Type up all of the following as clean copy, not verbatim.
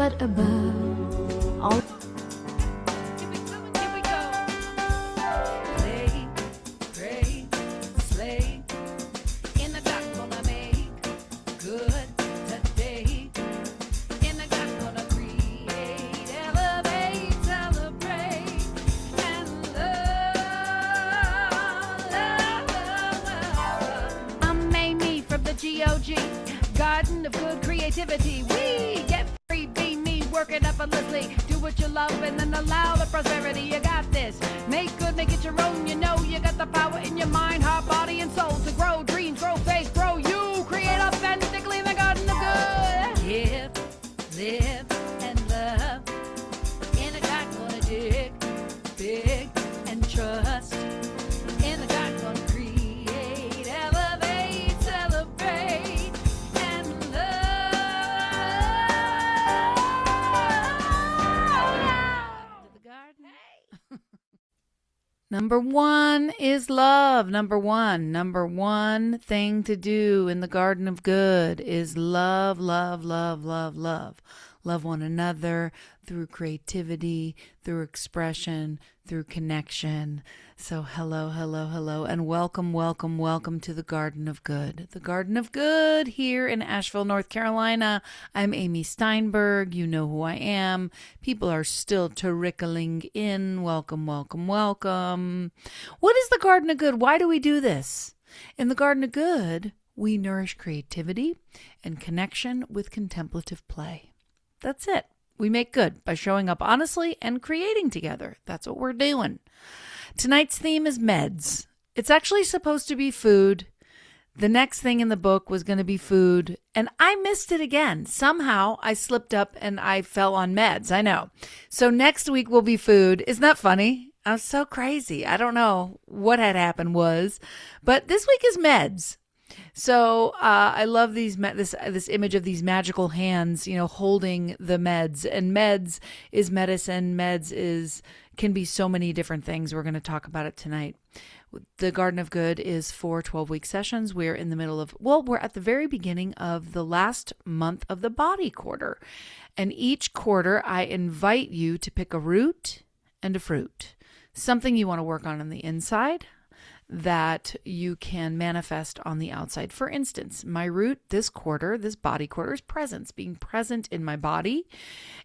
but above all. Here we go. Play, pray, slay. In the God gonna make good today. In the God gonna create, elevate, celebrate, and love. I'm Amy from the GOG, Garden of Good Creativity. We get free, be me, working effortlessly. Do what you love and then allow the prosperity. You got this. Make good, make it your own. You know you got the power in your mind, heart, body, and soul to grow dreams, grow faith, grow you. Create authentically in the garden of good. Give, live, and love. In a God gonna dig big and trust. In a God gonna create, elevate, celebrate, and love. To the garden. Number one is love. Number one thing to do in the garden of good is love, love, love, love, love. Love one another through creativity, through expression, through connection. So hello, hello, hello, and welcome, welcome, welcome to the Garden of Good. The Garden of Good here in Asheville, North Carolina. I'm Amy Steinberg. You know who I am. People are still trickling in. Welcome, welcome, welcome. What is the Garden of Good? Why do we do this? In the Garden of Good, we nourish creativity and connection with contemplative play. That's it. We make good by showing up honestly and creating together. That's what we're doing. Tonight's theme is meds. It's actually supposed to be food. The next thing in the book was going to be food, and I missed it again. Somehow I slipped up and I fell on meds. I know. So next week will be food. Isn't that funny? I was so crazy. I don't know what had happened but this week is meds. So I love this image of these magical hands, holding the meds. And meds is medicine. Can be so many different things. We're going to talk about it tonight. The Garden of Good is 4 12-week sessions. We're in the middle of, we're at the very beginning of the last month of the body quarter. And each quarter, I invite you to pick a root and a fruit. Something you want to work on the inside that you can manifest on the outside. For instance, my root this body quarter, is presence, being present in my body.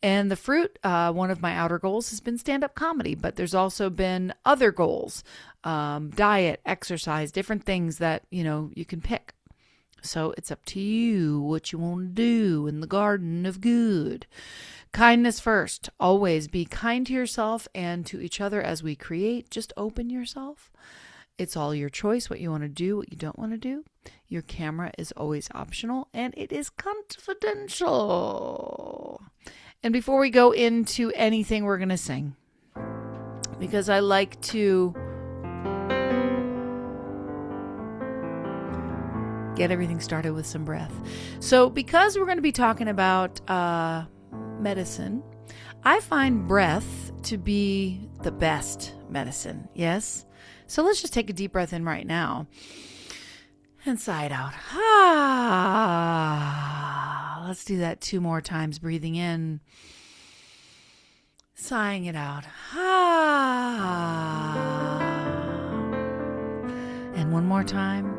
And the fruit, one of my outer goals has been stand-up comedy, but there's also been other goals, diet, exercise, different things that, you can pick. So it's up to you what you want to do in the Garden of Good. Kindness first. Always be kind to yourself and to each other as we create. Just open yourself. It's all your choice, what you want to do, what you don't want to do. Your camera is always optional, and it is confidential. And before we go into anything, we're going to sing. Because I like to get everything started with some breath. So because we're going to be talking about medicine, I find breath to be the best medicine, yes? So let's just take a deep breath in right now and sigh it out. Let's do that 2 more times. Breathing in, sighing it out. And 1 more time.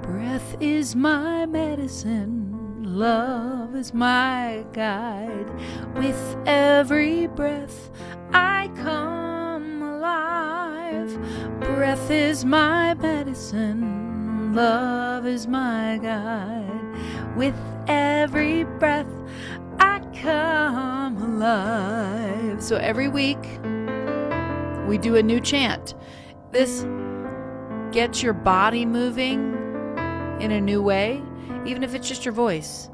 Breath is my medicine. Love is my guide. With every breath, I come alive. Breath is my medicine. Love is my guide. With every breath, I come alive. So every week, we do a new chant. This gets your body moving in a new way. Even if it's just your voice,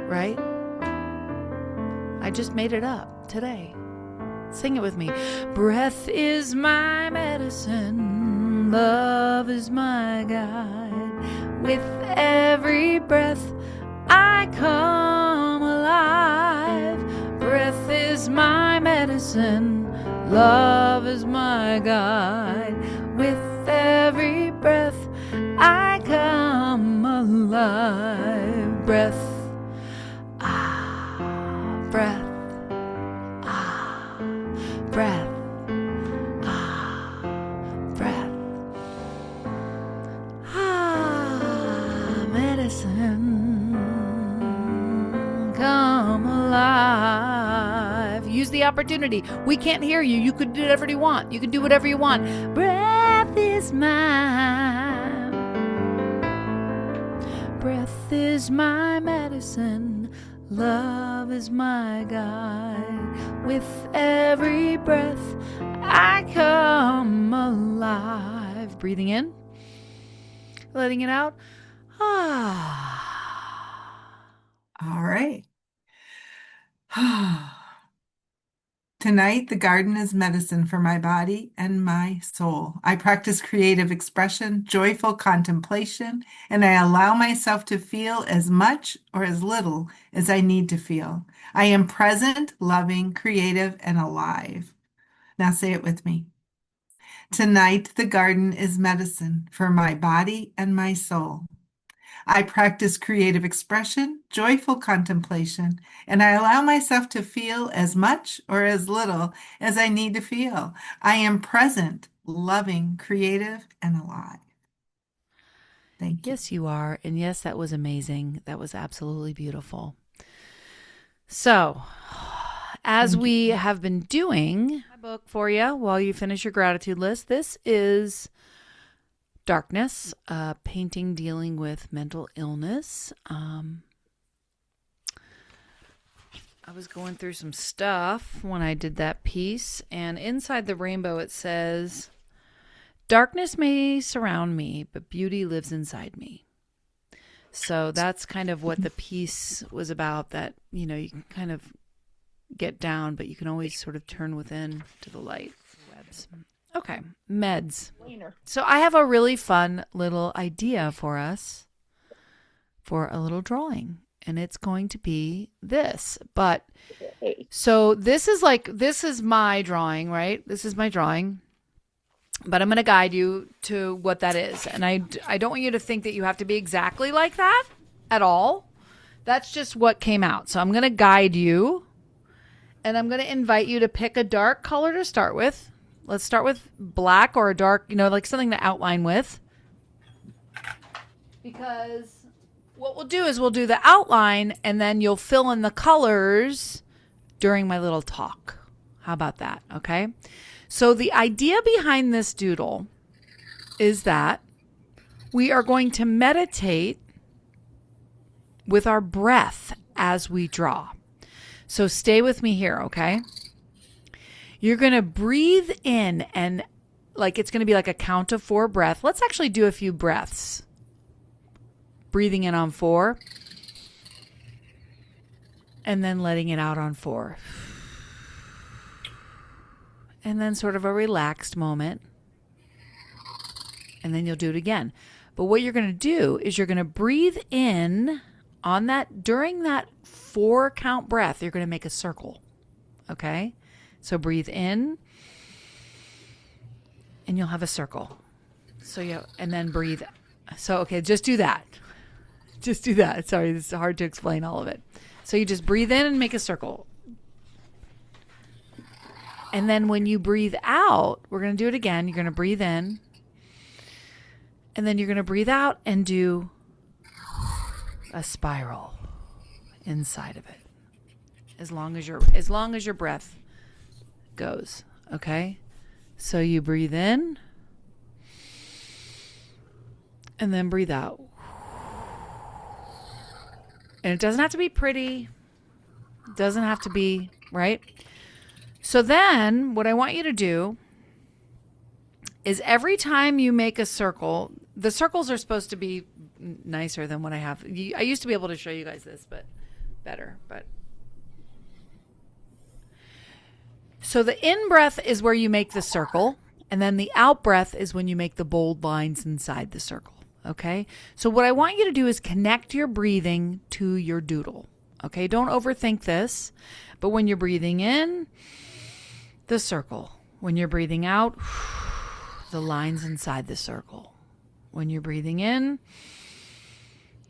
right? I just made it up today. Sing it with me. Breath is my medicine. Love is my guide. With every breath, I come alive. Breath is my medicine. Love is my guide. With every breath I come alive. Breath, ah, breath, ah, breath, ah, breath. Ah, medicine, come alive. Use the opportunity. We can't hear you. You could do whatever you want. You can do whatever you want. Breath is mine. Breath is my medicine. Love is my guide. With every breath, I come alive. Breathing in, letting it out. Ah. All right. Tonight, the garden is medicine for my body and my soul. I practice creative expression, joyful contemplation, and I allow myself to feel as much or as little as I need to feel. I am present, loving, creative, and alive. Now say it with me. Tonight, the garden is medicine for my body and my soul. I practice creative expression, joyful contemplation, and I allow myself to feel as much or as little as I need to feel. I am present, loving, creative, and alive. Thank you. Yes, you are. And yes, that was amazing. That was absolutely beautiful. So, as we have been doing my book for you while you finish your gratitude list, this is Darkness, a painting dealing with mental illness. I was going through some stuff when I did that piece, and inside the rainbow it says, darkness may surround me, but beauty lives inside me. So that's kind of what the piece was about, that, you know, you can kind of get down, but you can always sort of turn within to the light. Webs. Okay, meds. So I have a really fun little idea for us for a little drawing, and it's going to be this. But so this is my drawing, right? This is my drawing, but I'm going to guide you to what that is. And I don't want you to think that you have to be exactly like that at all. That's just what came out. So I'm going to guide you, and I'm going to invite you to pick a dark color to start with. Let's start with black, or a dark, you know, like something to outline with. Because what we'll do is we'll do the outline, and then you'll fill in the colors during my little talk. How about that? Okay. So the idea behind this doodle is that we are going to meditate with our breath as we draw. So stay with me here, okay? You're going to breathe in, and like it's going to be like a count of 4 breath. Let's actually do a few breaths. Breathing in on 4. And then letting it out on 4. And then sort of a relaxed moment. And then you'll do it again. But what you're going to do is you're going to breathe in on that, during that 4 count breath, you're going to make a circle. Okay? So breathe in, and you'll have a circle. And then breathe. So, okay, just do that. Just do that. Sorry, this is hard to explain all of it. So you just breathe in and make a circle. And then when you breathe out, we're going to do it again. You're going to breathe in, and then you're going to breathe out and do a spiral inside of it. As long as your breath goes. Okay? So you breathe in and then breathe out. And it doesn't have to be pretty. It doesn't have to be, right? So then what I want you to do is every time you make a circle, the circles are supposed to be nicer than what I have. I used to be able to show you guys this, but better. So the in breath is where you make the circle, and then the out breath is when you make the bold lines inside the circle. Okay? So what I want you to do is connect your breathing to your doodle. Okay? Don't overthink this, but when you're breathing in, the circle. When you're breathing out, the lines inside the circle. When you're breathing in,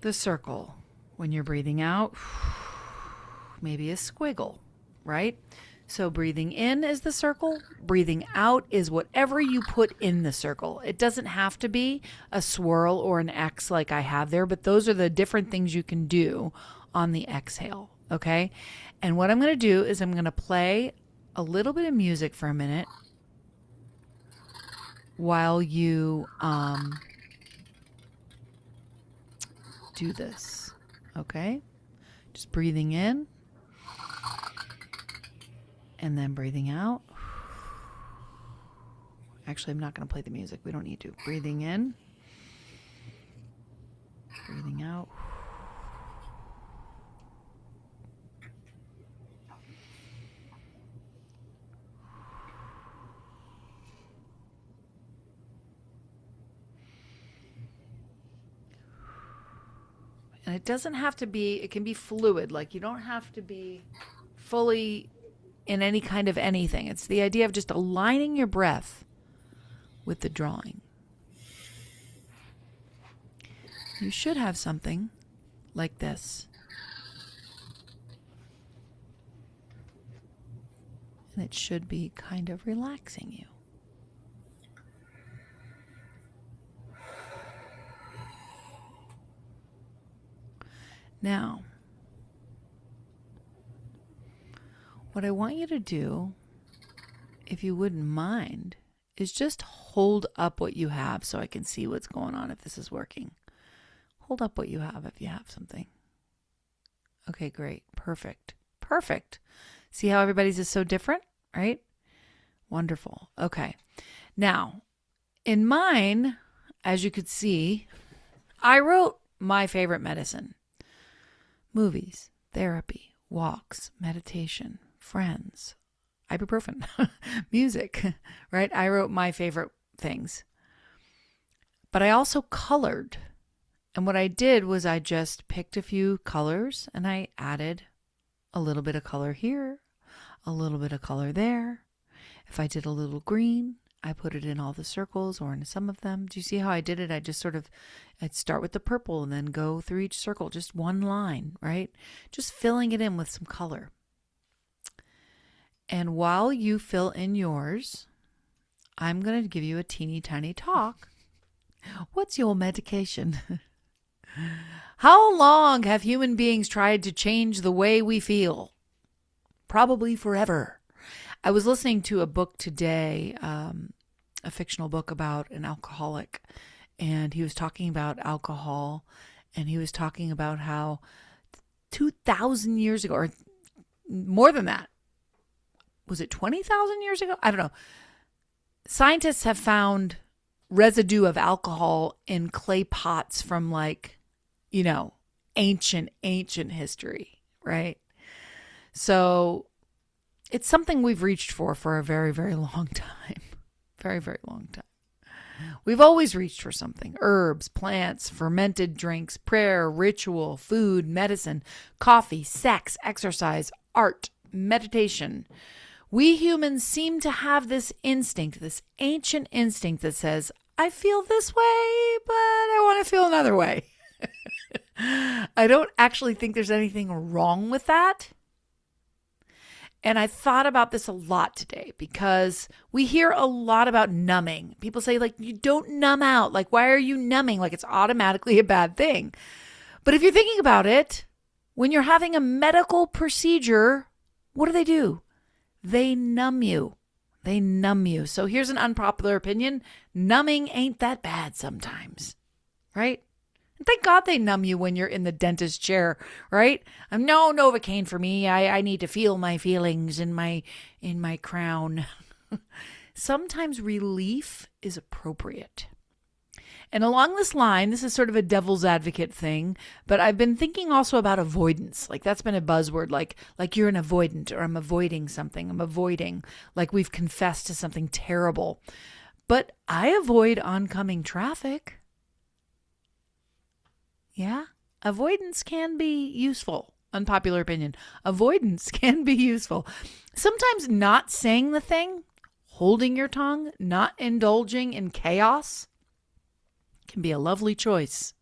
the circle. When you're breathing out, maybe a squiggle, right? So breathing in is the circle. Breathing out is whatever you put in the circle. It doesn't have to be a swirl or an X like I have there, but those are the different things you can do on the exhale, okay? And what I'm going to do is I'm going to play a little bit of music for a minute while you do this, okay? Just breathing in and then breathing out. Actually, I'm not going to play the music. We don't need to. Breathing in, breathing out. And it doesn't have to be, it can be fluid. Like you don't have to be fully in any kind of anything. It's the idea of just aligning your breath with the drawing. You should have something like this. And it should be kind of relaxing you. Now, what I want you to do, if you wouldn't mind, is just hold up what you have so I can see what's going on if this is working. Hold up what you have if you have something. Okay, great. Perfect. Perfect. See how everybody's is so different, right? Wonderful. Okay. Now, in mine, as you could see, I wrote my favorite medicine. Movies, therapy, walks, meditation, friends, ibuprofen, music, right? I wrote my favorite things. But I also colored. And what I did was I just picked a few colors and I added a little bit of color here, a little bit of color there. If I did a little green, I put it in all the circles or in some of them. Do you see how I did it? I just I'd start with the purple and then go through each circle, just one line, right? Just filling it in with some color. And while you fill in yours, I'm going to give you a teeny tiny talk. What's your medication? How long have human beings tried to change the way we feel? Probably forever. I was listening to a book today, a fictional book about an alcoholic, and he was talking about alcohol, and he was talking about how 2,000 years ago, or more than that, was it 20,000 years ago? I don't know. Scientists have found residue of alcohol in clay pots from ancient history, right? So it's something we've reached for a very, very long time. Very, very long time. We've always reached for something. Herbs, plants, fermented drinks, prayer, ritual, food, medicine, coffee, sex, exercise, art, meditation. We humans seem to have this instinct, this ancient instinct that says, I feel this way, but I want to feel another way. I don't actually think there's anything wrong with that. And I thought about this a lot today because we hear a lot about numbing. People say, you don't numb out. Why are you numbing? It's automatically a bad thing. But if you're thinking about it, when you're having a medical procedure, what do? They numb you. They numb you. So here's an unpopular opinion. Numbing ain't that bad sometimes, right? And thank God they numb you when you're in the dentist chair, right? No Novocaine for me. I need to feel my feelings in my crown. Sometimes relief is appropriate. And along this line, this is sort of a devil's advocate thing, but I've been thinking also about avoidance. That's been a buzzword, like you're an avoidant, or I'm avoiding something. I'm avoiding, we've confessed to something terrible. But I avoid oncoming traffic. Yeah, avoidance can be useful. Unpopular opinion. Avoidance can be useful. Sometimes not saying the thing holding your tongue, not indulging in chaos, can be a lovely choice.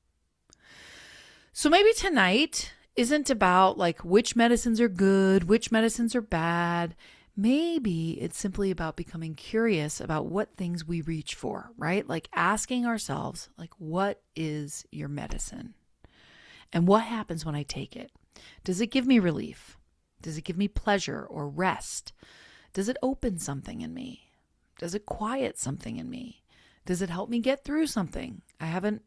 So maybe tonight isn't about like which medicines are good, which medicines are bad. Maybe it's simply about becoming curious about what things we reach for, right? Like asking ourselves, like, what is your medicine? And what happens when I take it? Does it give me relief? Does it give me pleasure or rest? Does it open something in me? Does it quiet something in me? Does it help me get through something I haven't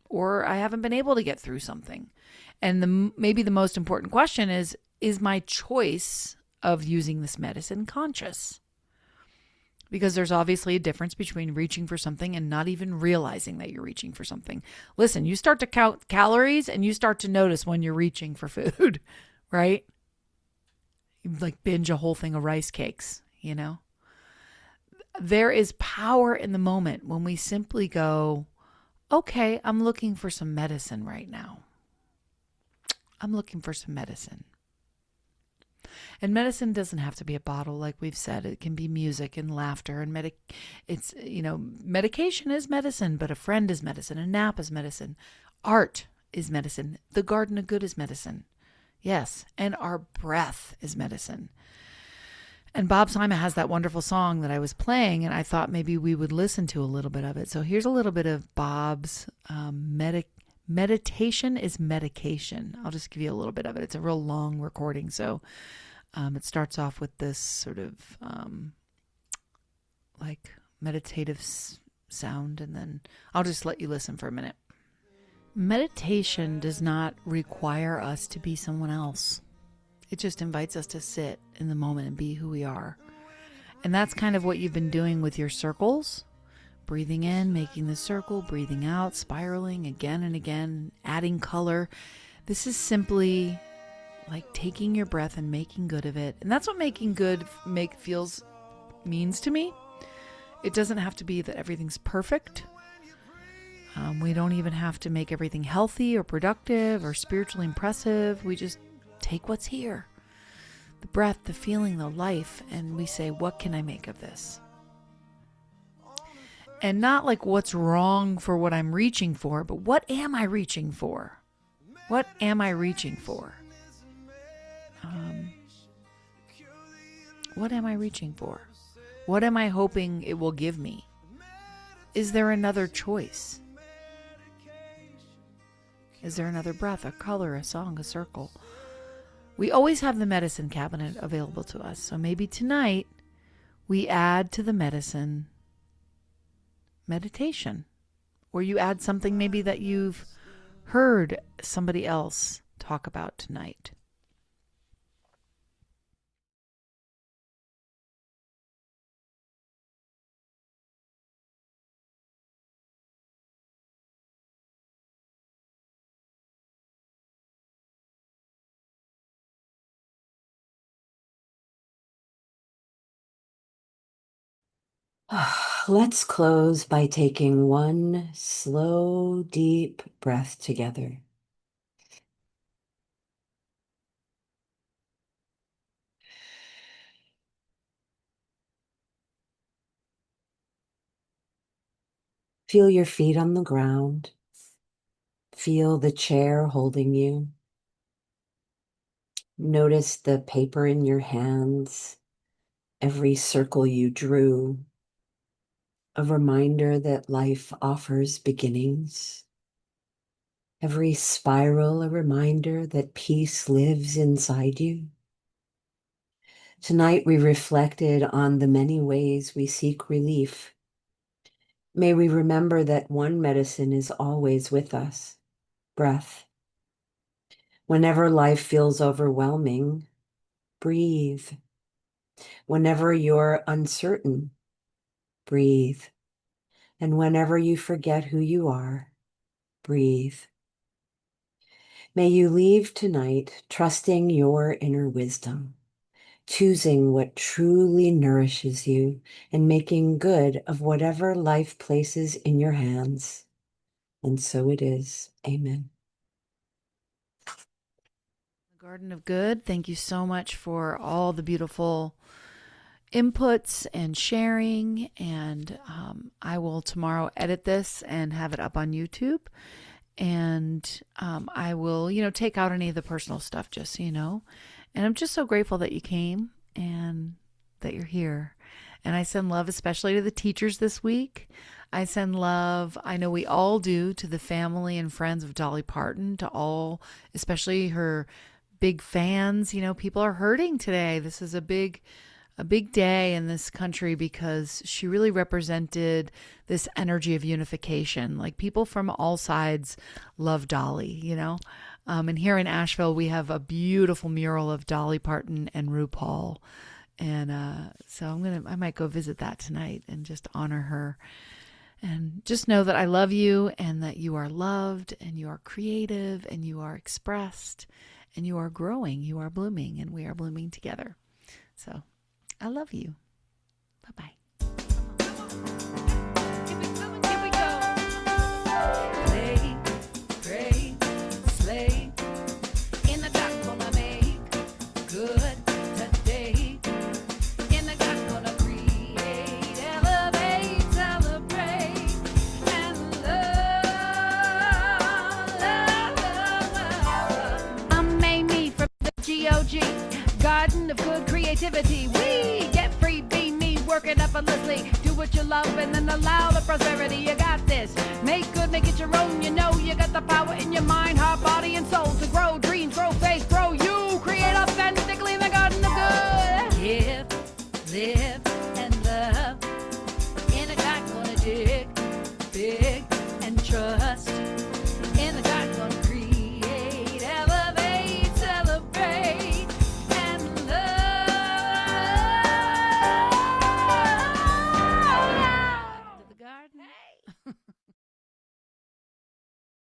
been able to get through something? And maybe the most important question is my choice of using this medicine conscious? Because there's obviously a difference between reaching for something and not even realizing that you're reaching for something. Listen, you start to count calories and you start to notice when you're reaching for food, right? You like binge a whole thing of rice cakes, you know? There is power in the moment when we simply go, okay, I'm looking for some medicine right now. I'm looking for some medicine. And medicine doesn't have to be a bottle, like we've said. It can be music and laughter and medication is medicine, but a friend is medicine. A nap is medicine. Art is medicine. The garden of good is medicine. Yes, and our breath is medicine. And Bob Simon has that wonderful song that I was playing, and I thought maybe we would listen to a little bit of it. So here's a little bit of Bob's meditation is medication. I'll just give you a little bit of it. It's a real long recording, so it starts off with this sort of like meditative sound, and then I'll just let you listen for a minute. Meditation does not require us to be someone else. It just invites us to sit in the moment and be who we are. And that's kind of what you've been doing with your circles. Breathing in, making the circle, breathing out, spiraling again and again, adding color. This is simply like taking your breath and making good of it. And that's what making good means to me. It doesn't have to be that everything's perfect. We don't even have to make everything healthy or productive or spiritually impressive. We just take what's here, the breath, the feeling, the life, and we say, what can I make of this? And not like what's wrong for what I'm reaching for, but what am I reaching for? What am I reaching for? What am I reaching for? What am I hoping it will give me? Is there another choice? Is there another breath, a color, a song, a circle? We always have the medicine cabinet available to us. So maybe tonight we add to the medicine meditation. Or you add something maybe that you've heard somebody else talk about tonight. Let's close by taking one slow, deep breath together. Feel your feet on the ground. Feel the chair holding you. Notice the paper in your hands, every circle you drew, a reminder that life offers beginnings. Every spiral, a reminder that peace lives inside you. Tonight we reflected on the many ways we seek relief. May we remember that one medicine is always with us, breath. Whenever life feels overwhelming, breathe. Whenever you're uncertain, breathe. And whenever you forget who you are, breathe. May you leave tonight trusting your inner wisdom, choosing what truly nourishes you, and making good of whatever life places in your hands. And so it is. Amen. The Garden of Good, thank you so much for all the beautiful inputs and sharing. And I will tomorrow edit this and have it up on YouTube. And I will, take out any of the personal stuff, just so you know. And I'm just so grateful that you came and that you're here. And I send love, especially to the teachers this week. I send love, I know we all do, to the family and friends of Dolly Parton, to all, especially her big fans. People are hurting today. This is a big day in this country because she really represented this energy of unification. Like, people from all sides love Dolly. And here in Asheville, we have a beautiful mural of Dolly Parton and RuPaul. And so I might go visit that tonight and just honor her. And just know that I love you, and that you are loved, and you are creative, and you are expressed, and you are growing, you are blooming, and we are blooming together. So I love you. Bye-bye. Here we go. Play, pray, slay. In the dark, gonna make good today. In the dark, gonna create, elevate, celebrate, and love. I'm Amy from the GOG, Garden of Good Creativity. We get free, be me, work it effortlessly. Do what you love and then allow the prosperity. You got this. Make good, make it your own. You know you got the power in your mind, heart, body, and soul to grow dreams, grow faith, grow you. Create authentically in the garden of good. Give, live, and love. In a dark, gonna dig big and trust. In the dark, gonna create, elevate, celebrate, and love. To the garden. Hey.